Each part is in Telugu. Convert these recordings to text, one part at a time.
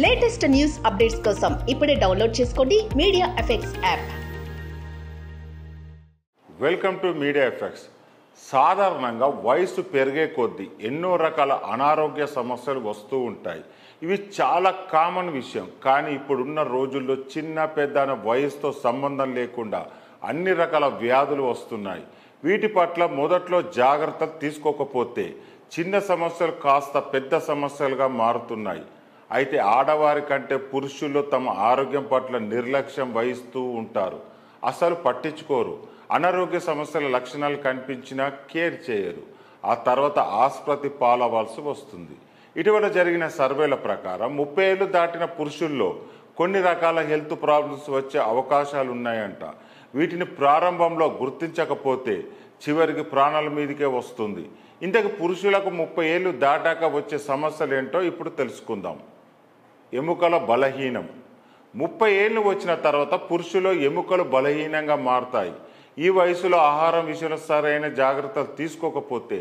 లేటెస్ట్ న్యూస్ అప్డేట్స్ కోసం ఇప్పుడే డౌన్లోడ్ చేసుకోండి media effects app. Welcome to media effects. సాధారణంగా వయసు పెరిగే కొద్దీ ఎన్నో రకాల అనారోగ్య సమస్యలు వస్తూ ఉంటాయి. ఇవి చాలా కామన్ విషయం. కానీ ఇప్పుడున్న రోజుల్లో చిన్న పెద్ద అనే వయసుతో సంబంధం లేకుండా అన్ని రకాల వ్యాధులు వస్తున్నాయి. వీటి పట్ల మొదట్లో జాగ్రత్తలు తీసుకోకపోతే చిన్న సమస్యలు కాస్త పెద్ద సమస్యలుగా మారుతున్నాయి. అయితే ఆడవారి కంటే పురుషుల్లో తమ ఆరోగ్యం పట్ల నిర్లక్ష్యం వహిస్తూ ఉంటారు. అసలు పట్టించుకోరు. అనారోగ్య సమస్యల లక్షణాలు కనిపించినా కేర్ చేయరు. ఆ తర్వాత ఆసుపత్రి పాలవలసి వస్తుంది. ఇటీవల జరిగిన సర్వేల ప్రకారం 30 ఏళ్లు దాటిన పురుషుల్లో కొన్ని రకాల హెల్త్ ప్రాబ్లమ్స్ వచ్చే అవకాశాలు ఉన్నాయంట. వీటిని ప్రారంభంలో గుర్తించకపోతే చివరికి ప్రాణాల మీదకే వస్తుంది. ఇంతకు పురుషులకు 30 ఏళ్లు దాటాక వచ్చే సమస్యలు ఏంటో ఇప్పుడు తెలుసుకుందాం. ఎముకల బలహీనం. 30 ఏళ్ళు వచ్చిన తర్వాత పురుషులో ఎముకలు బలహీనంగా మారుతాయి. ఈ వయసులో ఆహారం విషయంలో సరైన జాగ్రత్తలు తీసుకోకపోతే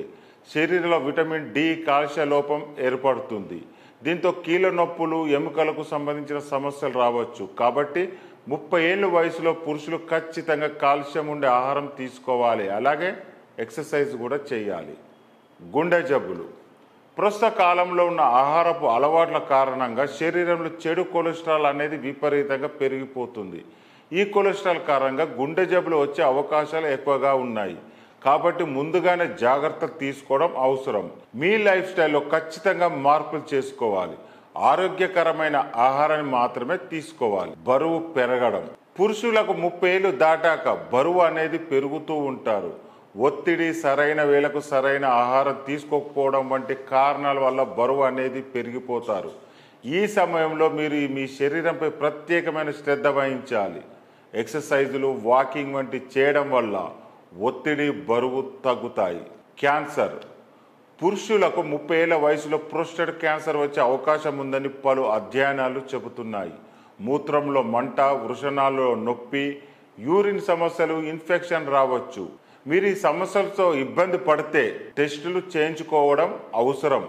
శరీరంలో విటమిన్ డి, కాల్షియం లోపం ఏర్పడుతుంది. దీంతో కీళ్ళ నొప్పులు, ఎముకలకు సంబంధించిన సమస్యలు రావచ్చు. కాబట్టి 30 ఏళ్ళ వయసులో పురుషులు ఖచ్చితంగా కాల్షియం ఉండే ఆహారం తీసుకోవాలి. అలాగే ఎక్సర్సైజ్ కూడా చేయాలి. గుండె జబ్బులు. ప్రస్తుత కాలంలో ఉన్న ఆహారపు అలవాట్ల కారణంగా శరీరంలో చెడు కొలెస్ట్రాల్ అనేది విపరీతంగా పెరిగిపోతుంది. ఈ కొలెస్ట్రాల్ కారణంగా గుండె జబ్బులు వచ్చే అవకాశాలు ఎక్కువగా ఉన్నాయి. కాబట్టి ముందుగానే జాగ్రత్తలు తీసుకోవడం అవసరం. మీ లైఫ్ స్టైల్లో ఖచ్చితంగా మార్పులు చేసుకోవాలి. ఆరోగ్యకరమైన ఆహారాన్ని మాత్రమే తీసుకోవాలి. బరువు పెరగడం. పురుషులకు 30 ఏళ్ళు దాటాక బరువు అనేది పెరుగుతూ ఉంటారు. ఒత్తిడి, సరైన వేళకు సరైన ఆహారం తీసుకోకపోవడం వంటి కారణాల వల్ల బరువు అనేది పెరిగిపోతారు. ఈ సమయంలో మీరు మీ శరీరంపై ప్రత్యేకమైన శ్రద్ధ వహించాలి. ఎక్సర్సైజులు, వాకింగ్ వంటి చేయడం వల్ల ఒత్తిడి, బరువు తగ్గుతాయి. క్యాన్సర్. పురుషులకు 30 ఏళ్ల వయసులో ప్రోస్టేట్ క్యాన్సర్ వచ్చే అవకాశం ఉందని పలు అధ్యయనాలు చెబుతున్నాయి. మూత్రంలో మంట, వృషణాలలో నొప్పి, యూరిన్ సమస్యలు, ఇన్ఫెక్షన్ రావచ్చు. మీరు ఈ సమస్యలతో ఇబ్బంది పడితే టెస్టులు చేయించుకోవడం అవసరం.